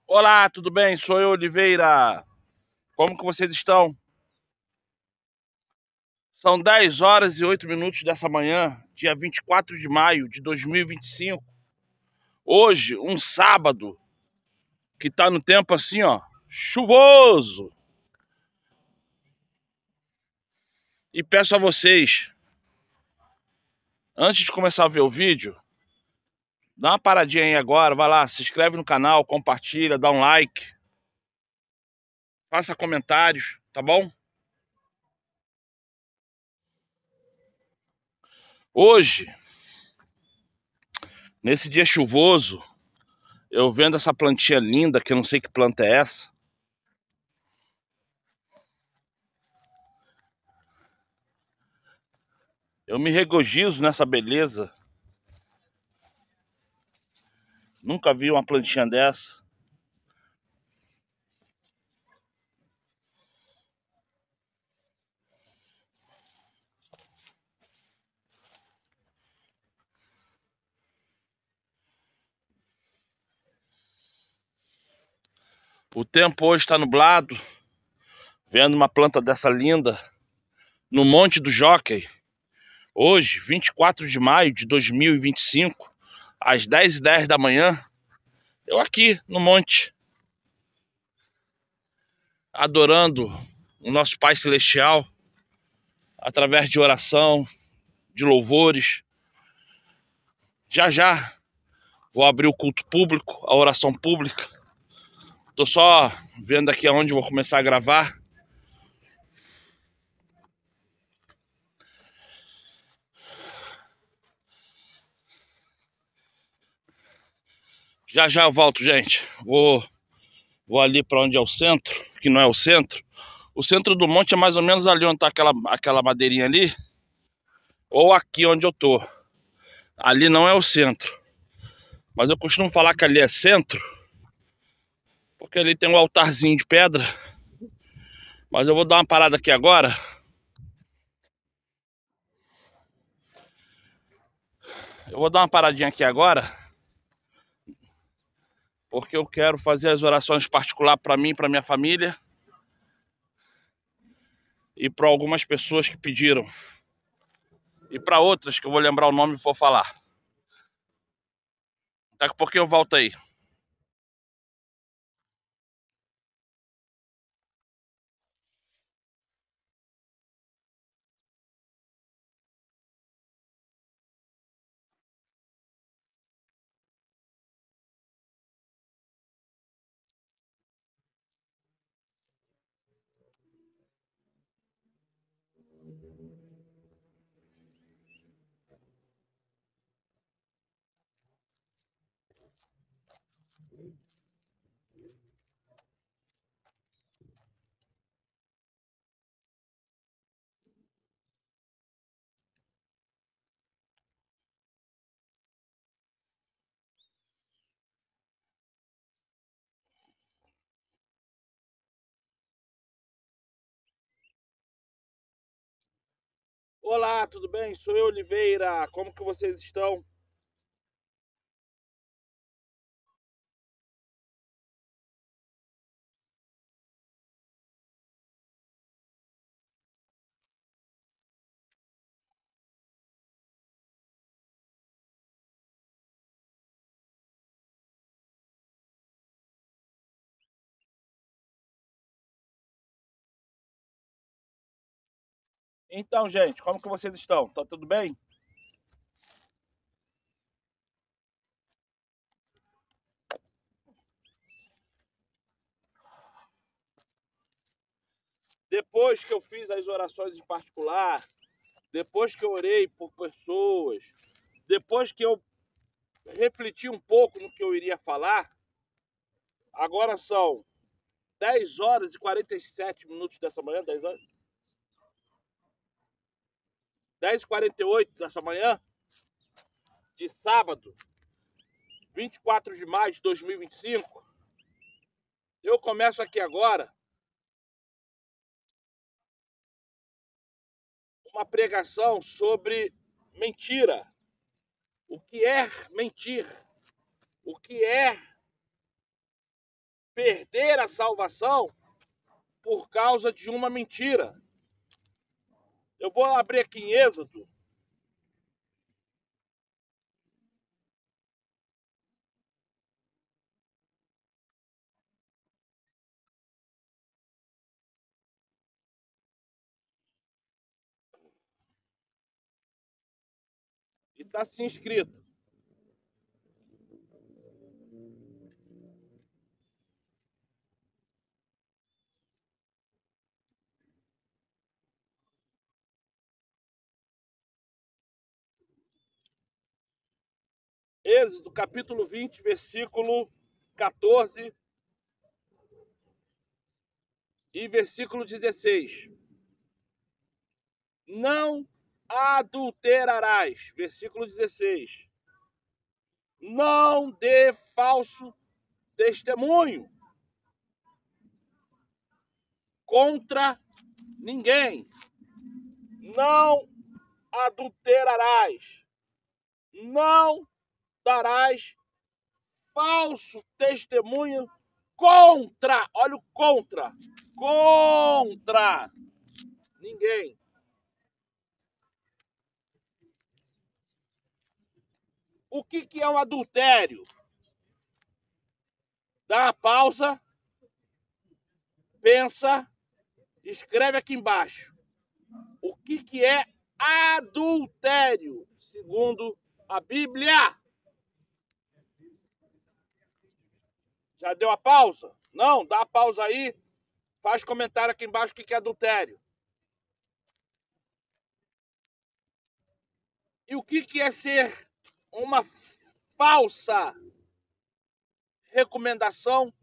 Olá, tudo bem? Sou eu, Oliveira. Como que vocês estão? São 10 horas e 8 minutos dessa manhã, dia 24 de maio de 2025. Hoje, um sábado, que tá no tempo assim, ó, chuvoso. E peço a vocês, antes de começar a ver o vídeo, dá uma paradinha aí agora, vai lá, se inscreve no canal, compartilha, dá um like, faça comentários, tá bom? Hoje, nesse dia chuvoso, eu vendo essa plantinha linda, que eu não sei que planta é essa. Eu me regozijo nessa beleza. Nunca vi uma plantinha dessa. O tempo hoje está nublado. Vendo uma planta dessa linda no Monte do Jockey. Hoje, 24 de maio de 2025, às 10h10 da manhã. Eu aqui no monte, adorando o nosso Pai Celestial, através de oração, de louvores. Já já vou abrir o culto público, a oração pública. Tô só vendo aqui aonde vou começar a gravar. Já já eu volto, gente. Vou ali para onde é o centro, que não é o centro. O centro do monte é mais ou menos ali onde tá aquela madeirinha ali. Ou aqui onde eu tô. Ali não é o centro. Mas eu costumo falar que ali é centro, porque ali tem um altarzinho de pedra. Mas eu vou dar uma parada aqui agora. Eu vou dar uma paradinha aqui agora, porque eu quero fazer as orações particulares para mim e para minha família. E para algumas pessoas que pediram. E para outras que eu vou lembrar o nome e vou falar. Daqui a pouquinho eu volto aí. Olá, tudo bem? Sou eu, Oliveira. Como que vocês estão? Então, gente, como que vocês estão? Tá tudo bem? Depois que eu fiz as orações em particular, depois que eu orei por pessoas, depois que eu refleti um pouco no que eu iria falar, agora são 10 horas e 47 minutos dessa manhã, 10 horas? 10h48 dessa manhã, de sábado, 24 de maio de 2025. Eu começo aqui agora uma pregação sobre mentira. O que é mentir? O que é perder a salvação por causa de uma mentira. Eu vou abrir aqui em Êxodo. E está assim escrito. Êxodo, capítulo 20, versículo 14 e versículo 16. Não adulterarás. Versículo 16. Não dê falso testemunho contra ninguém. Não adulterarás. Não darás falso testemunho contra, olha o contra ninguém. O que é um adultério? Dá uma pausa, pensa, escreve aqui embaixo. O que é adultério, segundo a Bíblia? Já deu a pausa? Não? Dá a pausa aí. Faz comentário aqui embaixo o que é adultério. E o que é ser uma falsa recomendação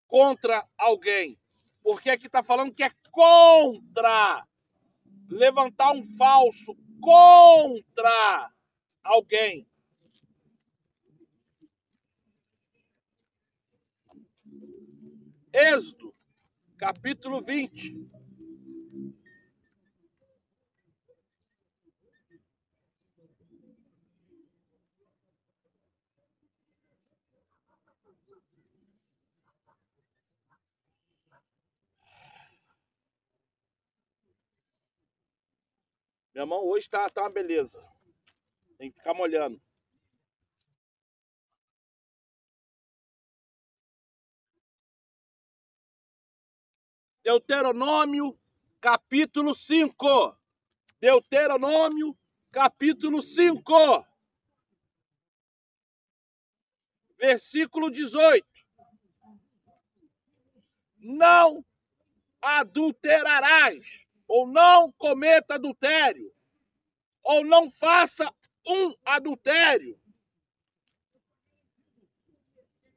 contra alguém? Porque aqui está falando que é contra. Levantar um falso contra alguém. Êxodo, capítulo 20. Minha mão hoje tá uma beleza. Tem que ficar molhando. Deuteronômio, capítulo 5. Deuteronômio, capítulo 5. Versículo 18. Não adulterarás, ou não cometa adultério, ou não faça um adultério.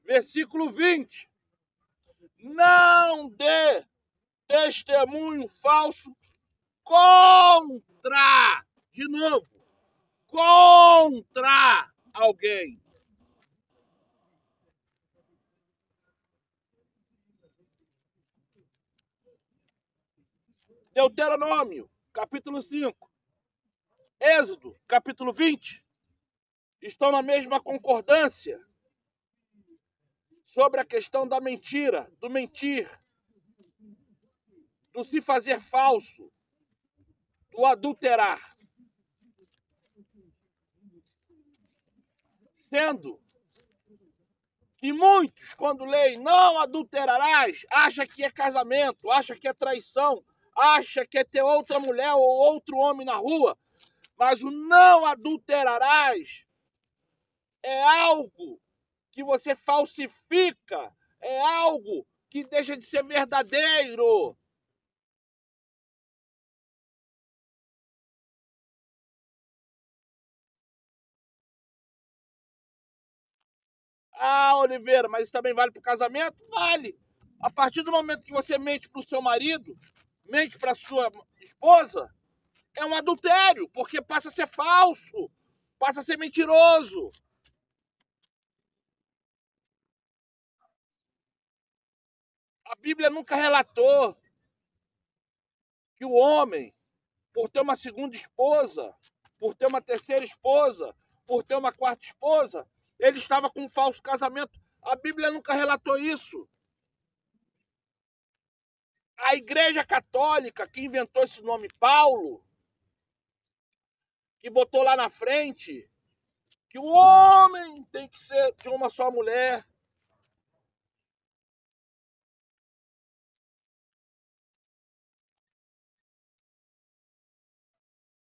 Versículo 20. Não dê testemunho falso contra, de novo, contra alguém. Deuteronômio, capítulo 5. Êxodo, capítulo 20. Estão na mesma concordância sobre a questão da mentira, do mentir, do se fazer falso, do adulterar. Sendo que muitos, quando leem não adulterarás, acha que é casamento, acha que é traição, acha que é ter outra mulher ou outro homem na rua. Mas o não adulterarás é algo que você falsifica, é algo que deixa de ser verdadeiro. Ah, Oliveira, mas isso também vale para o casamento? Vale. A partir do momento que você mente para o seu marido, mente para a sua esposa, é um adultério, porque passa a ser falso, passa a ser mentiroso. A Bíblia nunca relatou que o homem, por ter uma segunda esposa, por ter uma terceira esposa, por ter uma quarta esposa, ele estava com um falso casamento. A Bíblia nunca relatou isso. A Igreja Católica, que inventou esse nome Paulo, que botou lá na frente que o homem tem que ser de uma só mulher.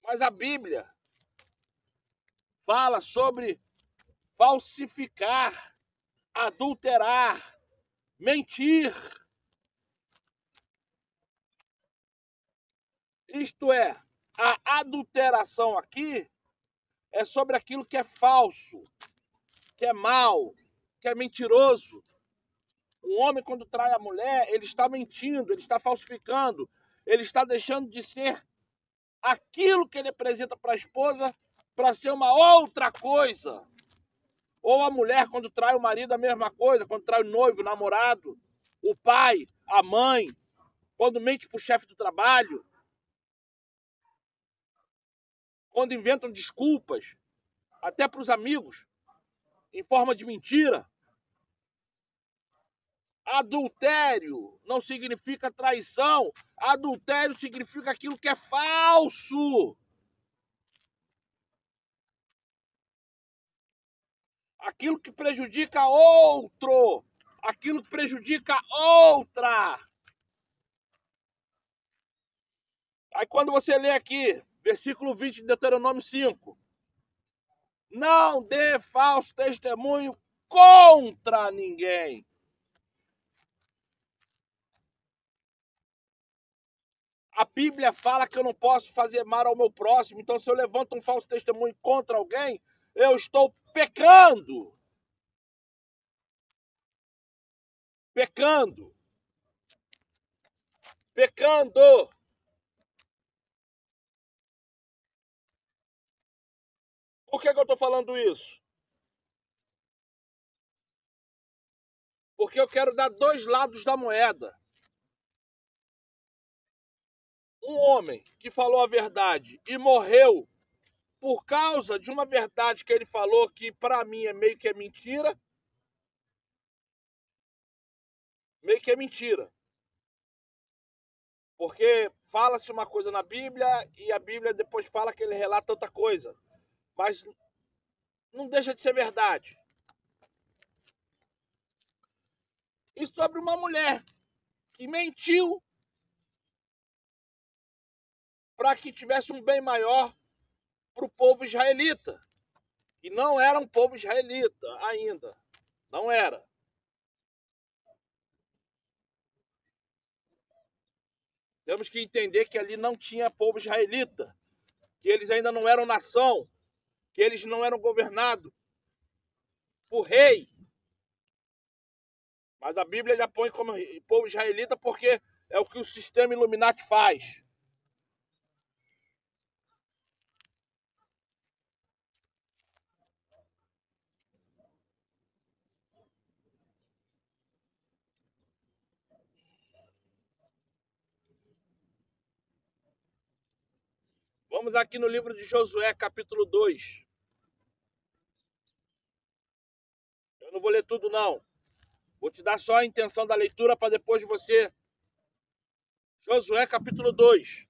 Mas a Bíblia fala sobre falsificar, adulterar, mentir. Isto é, a adulteração aqui é sobre aquilo que é falso, que é mal, que é mentiroso. Um homem, quando trai a mulher, ele está mentindo, ele está falsificando, ele está deixando de ser aquilo que ele apresenta para a esposa para ser uma outra coisa. Ou a mulher, quando trai o marido, a mesma coisa, quando trai o noivo, o namorado, o pai, a mãe, quando mente para o chefe do trabalho, quando inventam desculpas, até para os amigos, em forma de mentira. Adultério não significa traição. Adultério significa aquilo que é falso. Aquilo que prejudica outro. Aquilo que prejudica outra. Aí quando você lê aqui, versículo 20 de Deuteronômio 5. Não dê falso testemunho contra ninguém. A Bíblia fala que eu não posso fazer mal ao meu próximo. Então, se eu levanto um falso testemunho contra alguém, eu estou pecando. Pecando. Pecando. Por que eu estou falando isso? Porque eu quero dar dois lados da moeda. Um homem que falou a verdade e morreu por causa de uma verdade que ele falou que para mim é meio que é mentira. Meio que é mentira. Porque fala-se uma coisa na Bíblia e a Bíblia depois fala que ele relata outra coisa. Mas não deixa de ser verdade. E sobre uma mulher que mentiu para que tivesse um bem maior para o povo israelita. Que não era um povo israelita ainda. Não era. Temos que entender que ali não tinha povo israelita. Que eles ainda não eram nação. Que eles não eram governados por rei. Mas a Bíblia já põe como povo israelita porque é o que o sistema Illuminati faz. Vamos aqui no livro de Josué, capítulo 2. Eu não vou ler tudo, não. Vou te dar só a intenção da leitura para depois você... Josué, capítulo 2.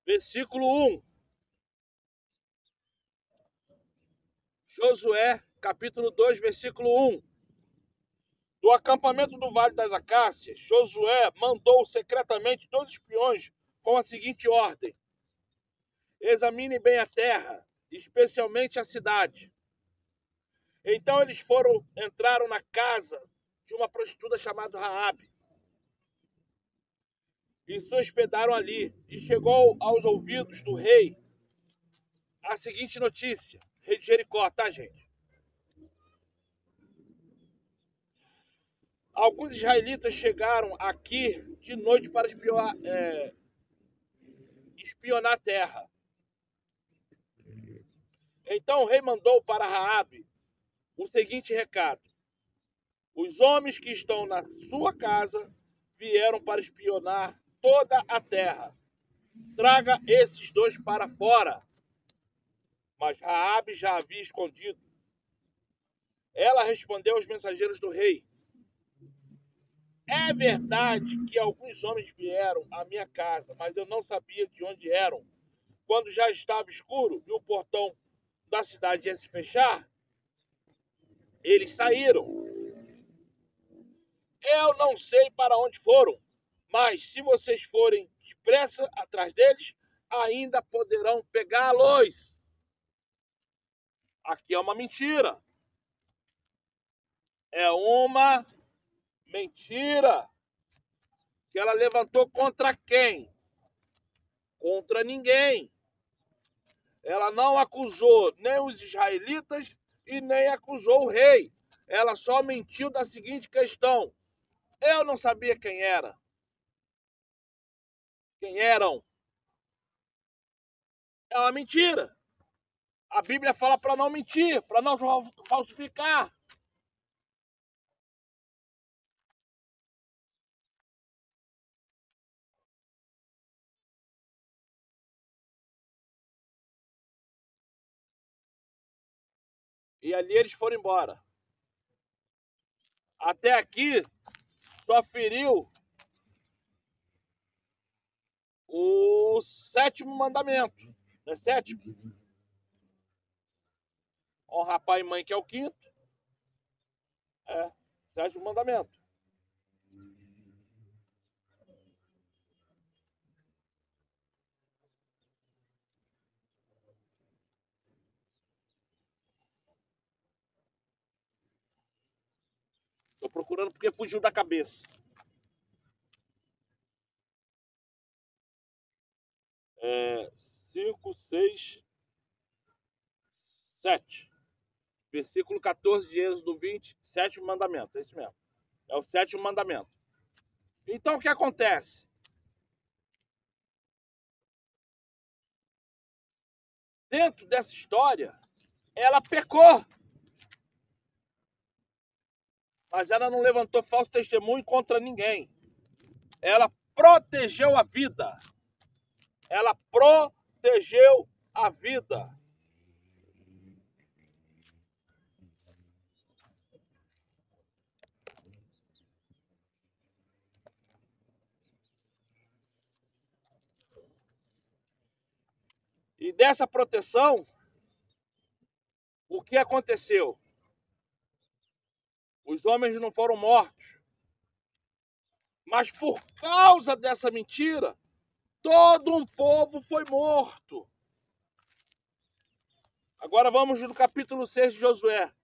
Versículo 1. Josué, capítulo 2, versículo 1. Do acampamento do Vale das Acácias, Josué mandou secretamente 2 espiões com a seguinte ordem: examinem bem a terra, especialmente a cidade. Então eles entraram na casa de uma prostituta chamada Raabe e se hospedaram ali. E chegou aos ouvidos do rei a seguinte notícia: rei de Jericó, tá, gente? Alguns israelitas chegaram aqui de noite para espionar a terra. Então o rei mandou para Raabe o seguinte recado: os homens que estão na sua casa vieram para espionar toda a terra. Traga esses 2 para fora. mas Raabe já havia escondido. Ela respondeu aos mensageiros do rei: é verdade que alguns homens vieram à minha casa, mas eu não sabia de onde eram. Quando já estava escuro e o portão da cidade ia se fechar, eles saíram. Eu não sei para onde foram, mas se vocês forem depressa atrás deles, ainda poderão pegá-los. Aqui é uma mentira. É uma mentira que ela levantou contra quem? Contra ninguém. Ela não acusou nem os israelitas e nem acusou o rei. Ela só mentiu da seguinte questão: eu não sabia quem era. Quem eram? É uma mentira. A Bíblia fala para não mentir, para não falsificar. E ali eles foram embora. Até aqui só feriu o 7º mandamento. Não é 7º? Honra pai e mãe, que é o 5º. 7º mandamento. Estou procurando porque fugiu da cabeça. 5, 6, 7. Versículo 14 de Êxodo 20, 7º mandamento. É isso mesmo. É o 7º mandamento. Então o que acontece? Dentro dessa história, ela pecou. Mas ela não levantou falso testemunho contra ninguém. Ela protegeu a vida. Ela protegeu a vida. E dessa proteção, o que aconteceu? Os homens não foram mortos. Mas por causa dessa mentira, todo um povo foi morto. Agora vamos no capítulo 6 de Josué.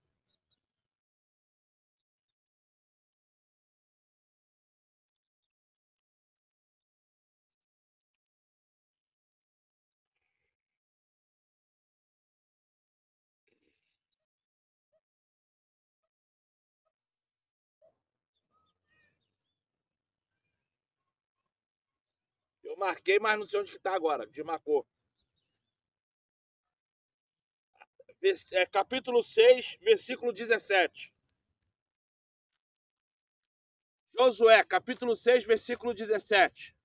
Eu marquei, mas não sei onde que está agora. Desmarcou. Capítulo 6, versículo 17. Josué, capítulo 6, versículo 17.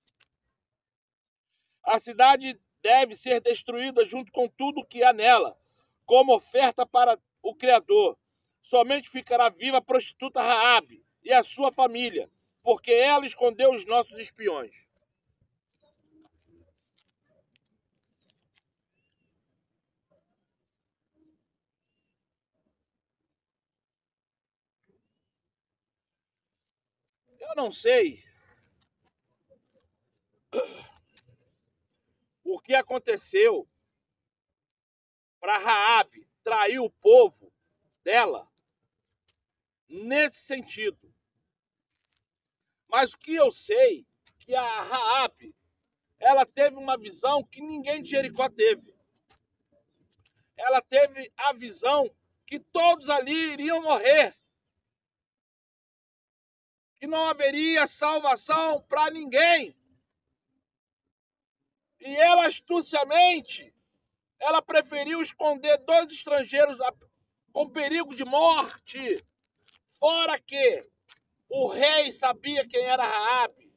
A cidade deve ser destruída junto com tudo que há nela, como oferta para o Criador. Somente ficará viva a prostituta Raabe e a sua família, porque ela escondeu os nossos espiões. Eu não sei o que aconteceu para Raabe trair o povo dela nesse sentido. Mas o que eu sei é que a Raabe, ela teve uma visão que ninguém de Jericó teve. Ela teve a visão que todos ali iriam morrer. Que não haveria salvação para ninguém. E ela, astuciamente, ela preferiu esconder 2 estrangeiros com perigo de morte. Fora que o rei sabia quem era Raabe.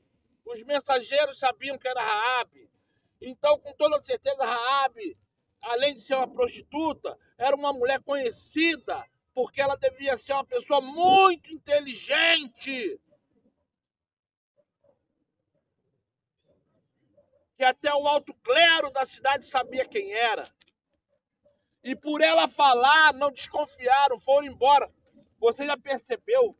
Os mensageiros sabiam quem era Raabe. Então, com toda certeza, Raabe além de ser uma prostituta, era uma mulher conhecida, porque ela devia ser uma pessoa muito inteligente, que até o alto clero da cidade sabia quem era. E por ela falar, não desconfiaram, foram embora. Você já percebeu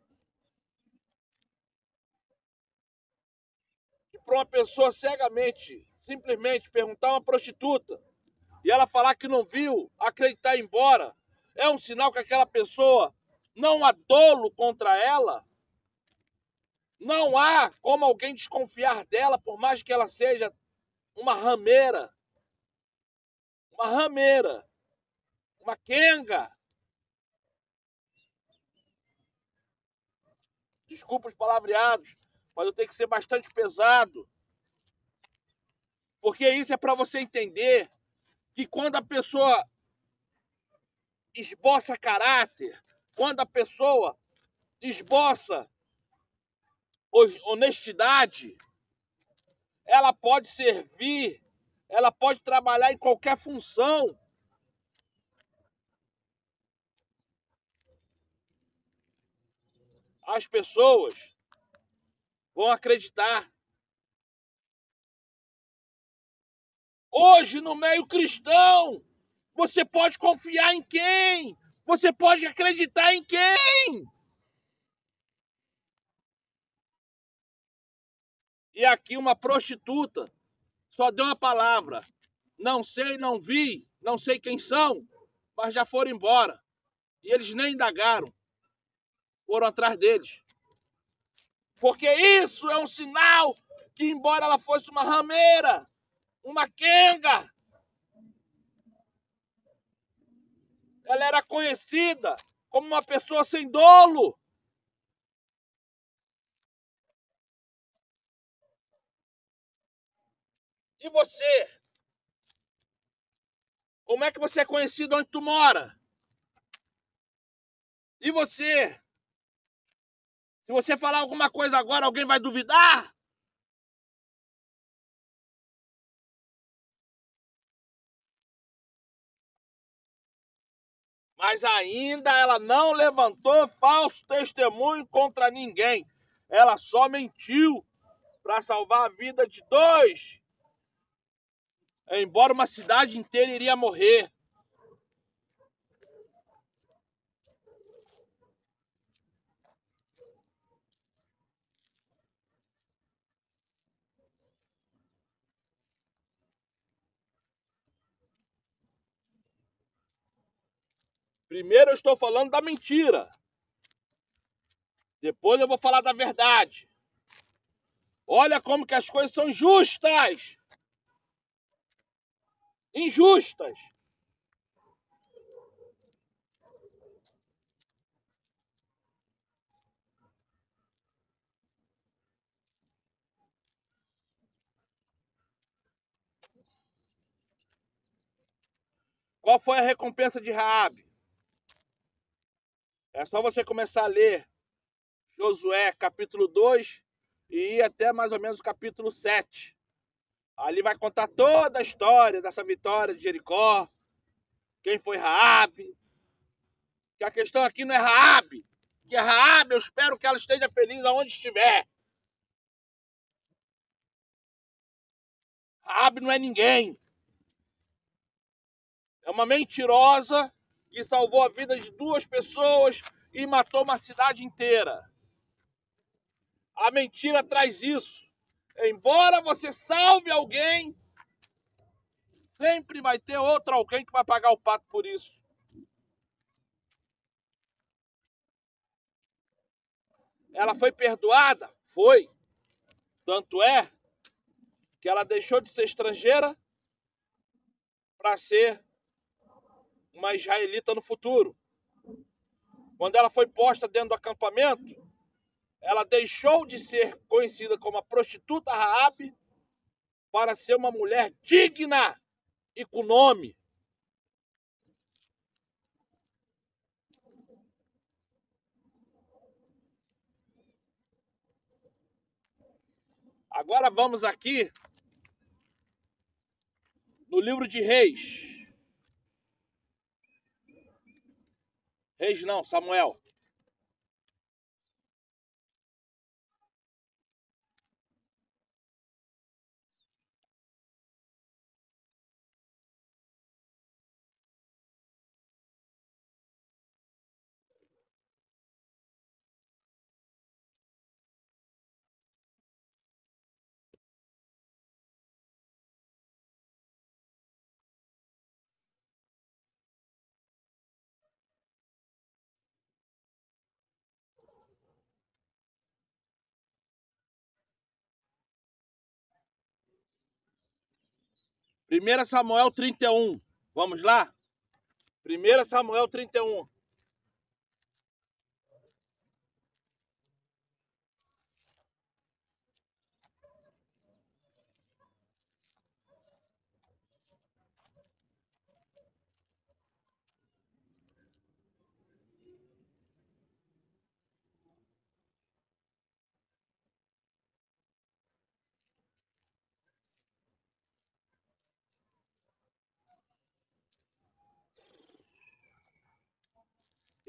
que para uma pessoa cegamente, simplesmente perguntar a uma prostituta e ela falar que não viu, acreditar e ir embora, é um sinal que aquela pessoa não há dolo contra ela? Não há como alguém desconfiar dela, por mais que ela seja uma rameira, uma quenga. Desculpa os palavreados, mas eu tenho que ser bastante pesado. Porque isso é para você entender que quando a pessoa esboça caráter, quando a pessoa esboça honestidade, ela pode servir, ela pode trabalhar em qualquer função. As pessoas vão acreditar. Hoje, no meio cristão, você pode confiar em quem? Você pode acreditar em quem? E aqui uma prostituta só deu uma palavra. Não sei, não vi, não sei quem são, mas já foram embora. E eles nem indagaram. Foram atrás deles. Porque isso é um sinal que, embora ela fosse uma rameira, uma quenga, ela era conhecida como uma pessoa sem dolo. E você? Como é que você é conhecido onde tu mora? E você? Se você falar alguma coisa agora, alguém vai duvidar? Mas ainda ela não levantou falso testemunho contra ninguém. Ela só mentiu para salvar a vida de dois. Embora uma cidade inteira iria morrer. Primeiro eu estou falando da mentira. Depois eu vou falar da verdade. Olha como que as coisas são justas. Injustas. Qual foi a recompensa de Raabe? É só você começar a ler Josué capítulo 2 e ir até mais ou menos o capítulo 7. Ali vai contar toda a história dessa vitória de Jericó, quem foi Raabe. Que a questão aqui não é Raabe, que é Raabe, eu espero que ela esteja feliz aonde estiver. Raabe não é ninguém. É uma mentirosa que salvou a vida de duas pessoas e matou uma cidade inteira. A mentira traz isso. Embora você salve alguém, sempre vai ter outro alguém que vai pagar o pato por isso. Ela foi perdoada? Foi. Tanto é que ela deixou de ser estrangeira para ser uma israelita no futuro. Quando ela foi posta dentro do acampamento, ela deixou de ser conhecida como a prostituta Raabe para ser uma mulher digna e com nome. Agora vamos aqui no livro de Reis. Reis não, Samuel. Primeira Samuel 31. Vamos lá? Primeira Samuel 31.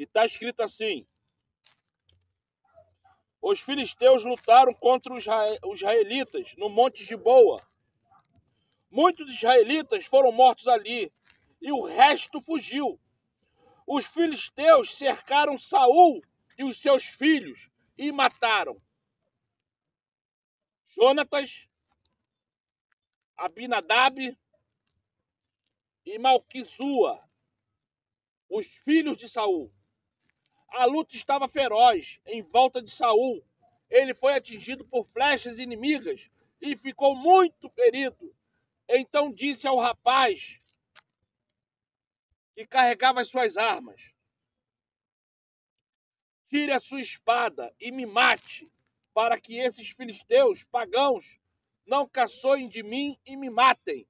E está escrito assim: os filisteus lutaram contra os israelitas no Monte Giboa. Muitos israelitas foram mortos ali e o resto fugiu. Os filisteus cercaram Saul e os seus filhos e mataram Jonatas, Abinadab e Malquissua, os filhos de Saul. A luta estava feroz em volta de Saul. Ele foi atingido por flechas inimigas e ficou muito ferido. Então disse ao rapaz que carregava as suas armas: tire a sua espada e me mate, para que esses filisteus pagãos não caçoem de mim e me matem.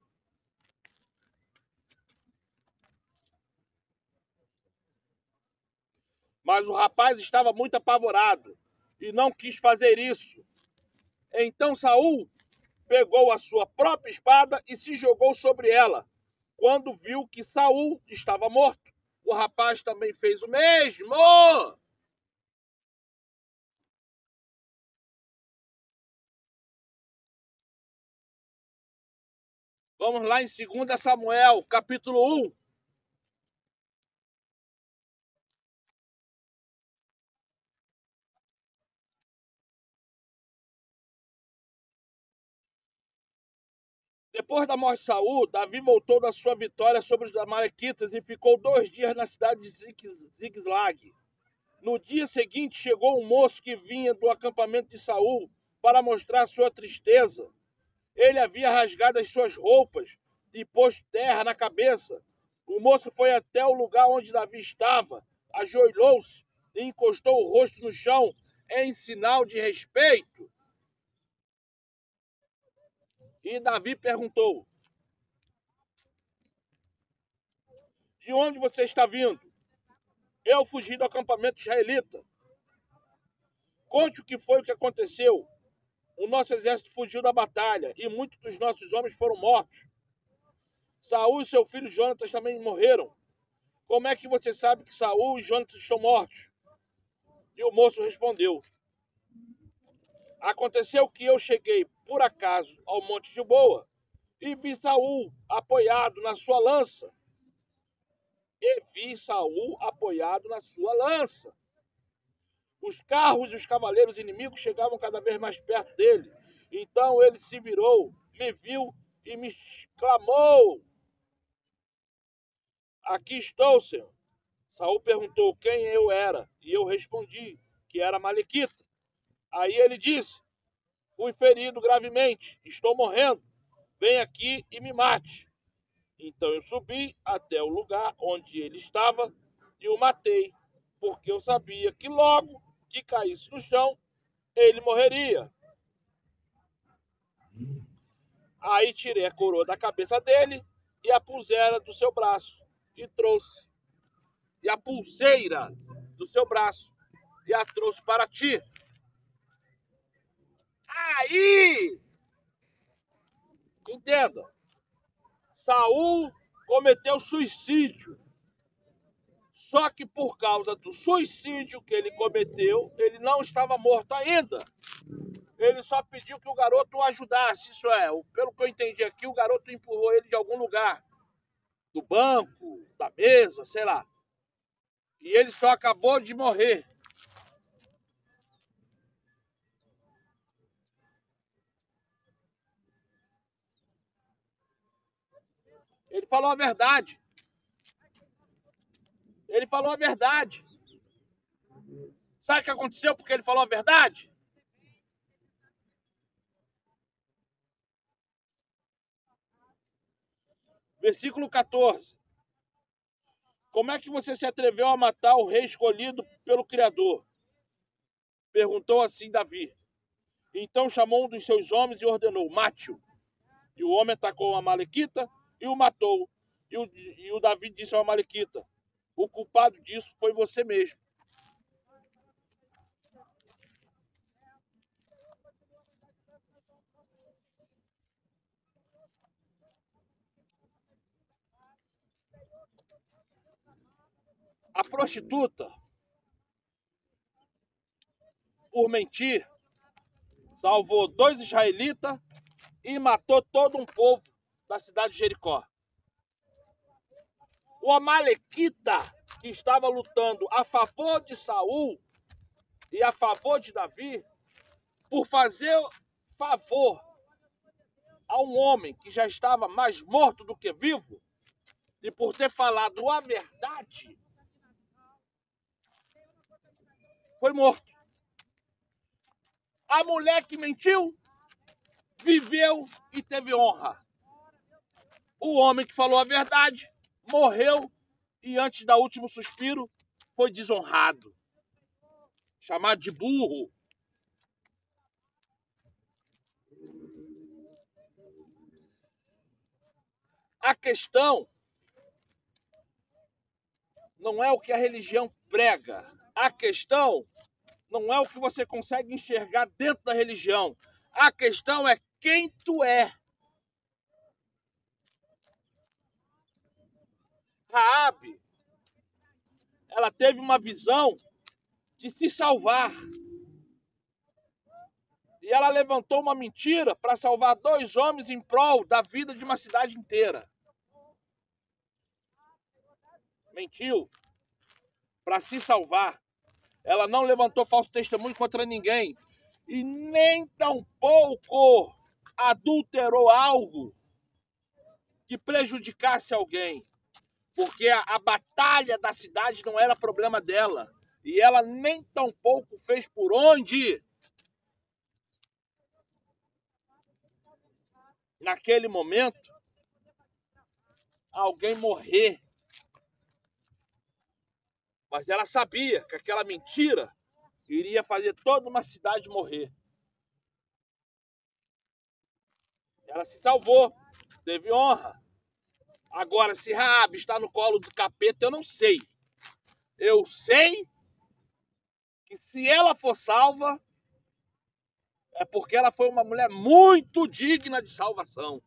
Mas o rapaz estava muito apavorado e não quis fazer isso. Então Saul pegou a sua própria espada e se jogou sobre ela. Quando viu que Saul estava morto, o rapaz também fez o mesmo. Vamos lá em 2 Samuel, capítulo 1. Depois da morte de Saul, Davi voltou da sua vitória sobre os amalequitas e ficou 2 dias na cidade de Ziglag. No dia seguinte, chegou um moço que vinha do acampamento de Saul para mostrar sua tristeza. Ele havia rasgado as suas roupas e posto terra na cabeça. O moço foi até o lugar onde Davi estava, ajoelhou-se e encostou o rosto no chão em sinal de respeito. E Davi perguntou: de onde você está vindo? Eu fugi do acampamento israelita. Conte o que foi o que aconteceu. O nosso exército fugiu da batalha e muitos dos nossos homens foram mortos. Saul e seu filho Jonatas também morreram. Como é que você sabe que Saul e Jonatas estão mortos? E o moço respondeu: aconteceu que eu cheguei por acaso ao Monte Giboa e vi Saul apoiado na sua lança. Os carros e os cavaleiros inimigos chegavam cada vez mais perto dele. Então ele se virou, me viu e me exclamou: aqui estou, Senhor. Saul perguntou quem eu era, e eu respondi que era Malequita. Aí ele disse: fui ferido gravemente, estou morrendo. Vem aqui e me mate. Então eu subi até o lugar onde ele estava e o matei, porque eu sabia que logo que caísse no chão, ele morreria. Aí tirei a coroa da cabeça dele e a pulseira do seu braço e trouxe. E a pulseira do seu braço e a trouxe para ti. Aí, entenda, Saul cometeu suicídio. Só que por causa do suicídio que ele cometeu, ele não estava morto ainda. Ele só pediu que o garoto o ajudasse. Isso é, pelo que eu entendi aqui, o garoto empurrou ele de algum lugar. Do banco, da mesa, sei lá. E ele só acabou de morrer. Ele falou a verdade. Ele falou a verdade. Sabe o que aconteceu porque ele falou a verdade? Versículo 14. Como é que você se atreveu a matar o rei escolhido pelo Criador? Perguntou assim Davi. Então chamou um dos seus homens e ordenou, mate-o. E o homem atacou o Amalequita e o matou. E o Davi disse ao Amalequita, o culpado disso foi você mesmo. A prostituta, por mentir, salvou 2 israelitas e matou todo um povo da cidade de Jericó. O Amalequita, que estava lutando a favor de Saul e a favor de Davi, por fazer favor a um homem que já estava mais morto do que vivo, e por ter falado a verdade, foi morto. A mulher que mentiu, viveu e teve honra. O homem que falou a verdade, morreu e antes do último suspiro, foi desonrado. Chamado de burro. A questão não é o que a religião prega. A questão não é o que você consegue enxergar dentro da religião. A questão é quem tu é. Raabe, ela teve uma visão de se salvar. E ela levantou uma mentira para salvar 2 homens em prol da vida de uma cidade inteira. Mentiu para se salvar. Ela não levantou falso testemunho contra ninguém. E nem tampouco adulterou algo que prejudicasse alguém. Porque a batalha da cidade não era problema dela. E ela nem tampouco fez por onde, naquele momento, alguém morrer. Mas ela sabia que aquela mentira iria fazer toda uma cidade morrer. Ela se salvou, teve honra. Agora, se Raabe está no colo do capeta, eu não sei. Eu sei que se ela for salva, é porque ela foi uma mulher muito digna de salvação.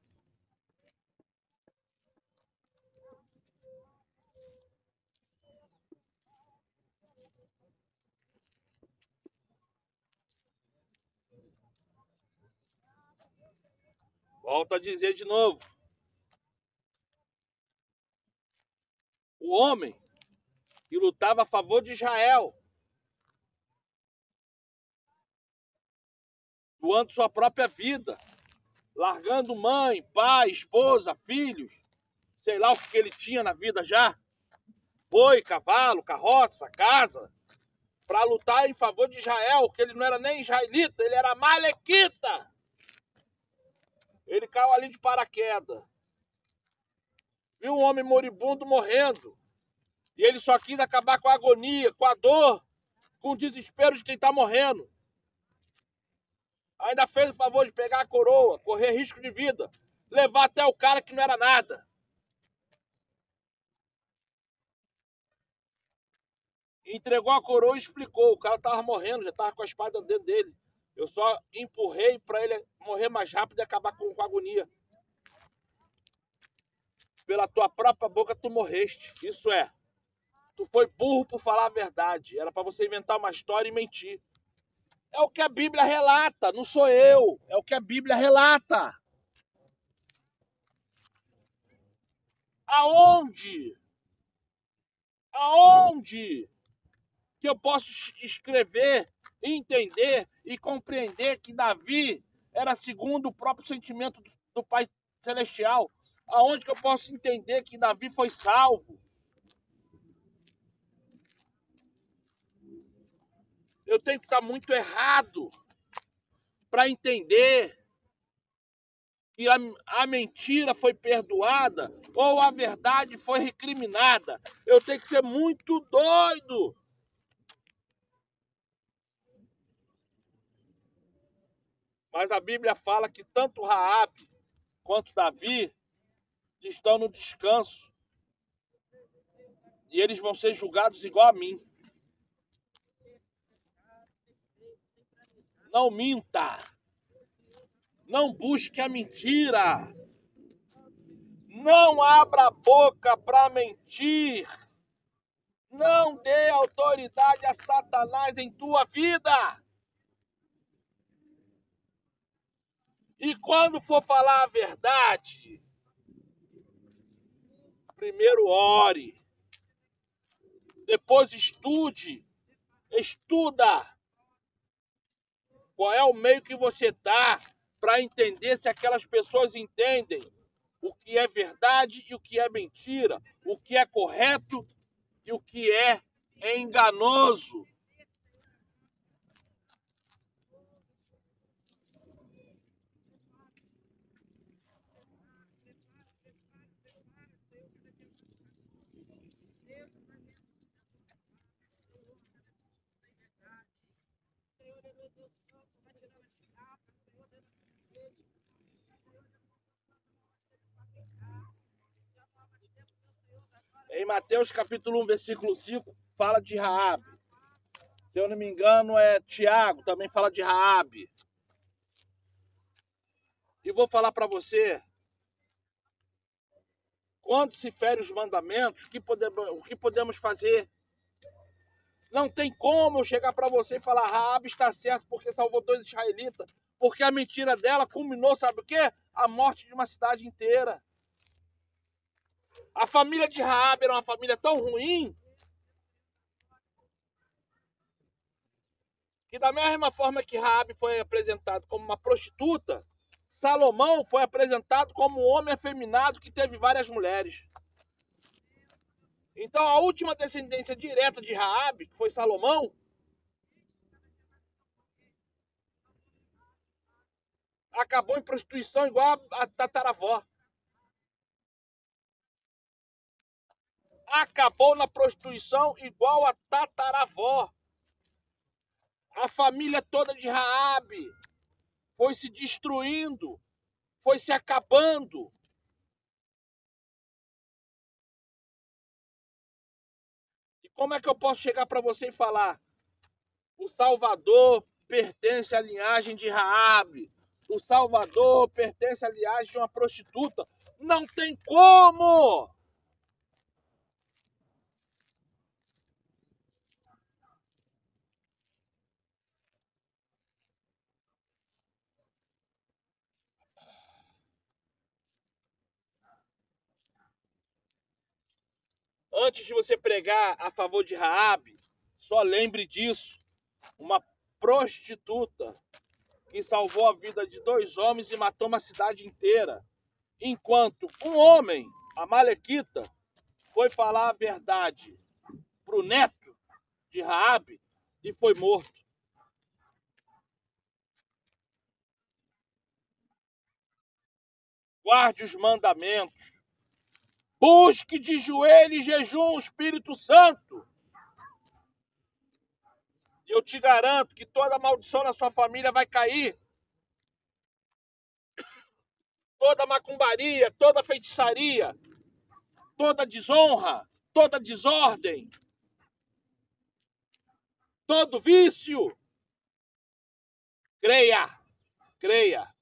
Volto a dizer de novo. O homem que lutava a favor de Israel, doando sua própria vida, largando mãe, pai, esposa, filhos, sei lá o que ele tinha na vida já, boi, cavalo, carroça, casa, para lutar em favor de Israel, que ele não era nem israelita, ele era amalequita. Ele caiu ali de paraquedas. Viu um homem moribundo morrendo. E ele só quis acabar com a agonia, com a dor, com o desespero de quem está morrendo. Ainda fez o favor de pegar a coroa, correr risco de vida, levar até o cara que não era nada. Entregou a coroa e explicou. O cara estava morrendo, já estava com a espada no dedo dele. Eu só empurrei para ele morrer mais rápido e acabar com a agonia. Pela tua própria boca tu morreste. Isso é, Tu foi burro por falar a verdade. Era para você inventar uma história e mentir. É o que a Bíblia relata, não sou eu. É o que a Bíblia relata. Aonde? Aonde que eu posso escrever, entender e compreender que Davi era segundo o próprio sentimento do Pai Celestial? Aonde que eu posso entender que Davi foi salvo? Eu tenho que estar muito errado para entender que a mentira foi perdoada ou a verdade foi recriminada. Eu tenho que ser muito doido. Mas a Bíblia fala que tanto Raabe quanto Davi estão no descanso. E eles vão ser julgados igual a mim. Não minta. Não busque a mentira. Não abra a boca para mentir. Não dê autoridade a Satanás em tua vida. E quando for falar a verdade, primeiro ore. Depois estuda qual é o meio que você está para entender se aquelas pessoas entendem o que é verdade e o que é mentira, o que é correto e o que é enganoso. Em Mateus capítulo 1, versículo 5, fala de Raabe. Se eu não me engano, é Tiago, também fala de Raabe. E vou falar para você, quando se fere os mandamentos, o que podemos fazer? Não tem como eu chegar para você e falar, Raabe está certo porque salvou 2 israelitas, porque a mentira dela culminou, sabe o quê? A morte de uma cidade inteira. A família de Raabe era uma família tão ruim que da mesma forma que Raabe foi apresentado como uma prostituta, Salomão foi apresentado como um homem afeminado que teve várias mulheres. Então a última descendência direta de Raabe, que foi Salomão, acabou em prostituição igual a tataravó. Acabou na prostituição igual a tataravó. A família toda de Raabe foi se destruindo, foi se acabando. E como é que eu posso chegar para você e falar? O Salvador pertence à linhagem de Raabe. O Salvador pertence à linhagem de uma prostituta. Não tem como! Antes de você pregar a favor de Raabe, só lembre disso. Uma prostituta que salvou a vida de 2 homens e matou uma cidade inteira. Enquanto um homem, amalequita, foi falar a verdade para o neto de Raabe e foi morto. Guarde os mandamentos. Busque de joelho e jejum o Espírito Santo. E eu te garanto que toda maldição na sua família vai cair. Toda macumbaria, toda feitiçaria, toda desonra, toda desordem, todo vício. Creia, creia.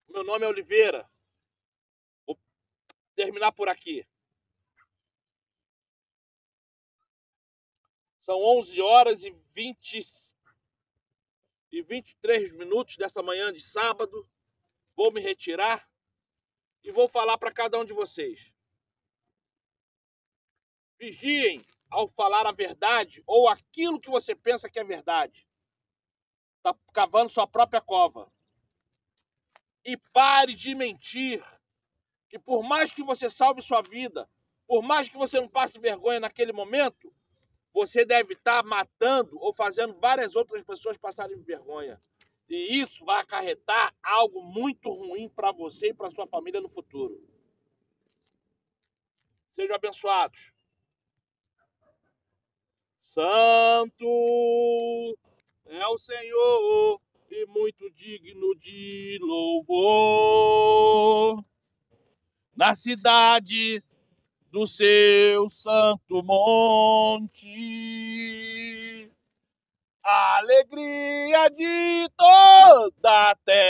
Meu nome é Oliveira. Vou terminar por aqui. São 11 horas e 23 minutos dessa manhã de sábado. Vou me retirar e vou falar para cada um de vocês. Vigiem ao falar a verdade ou aquilo que você pensa que é verdade. Está cavando sua própria cova. E pare de mentir. Que por mais que você salve sua vida, por mais que você não passe vergonha naquele momento, você deve estar matando ou fazendo várias outras pessoas passarem vergonha. E isso vai acarretar algo muito ruim para você e para sua família no futuro. Sejam abençoados. Santo é o Senhor e muito digno de louvor. Na cidade do seu santo monte, a alegria de toda a terra.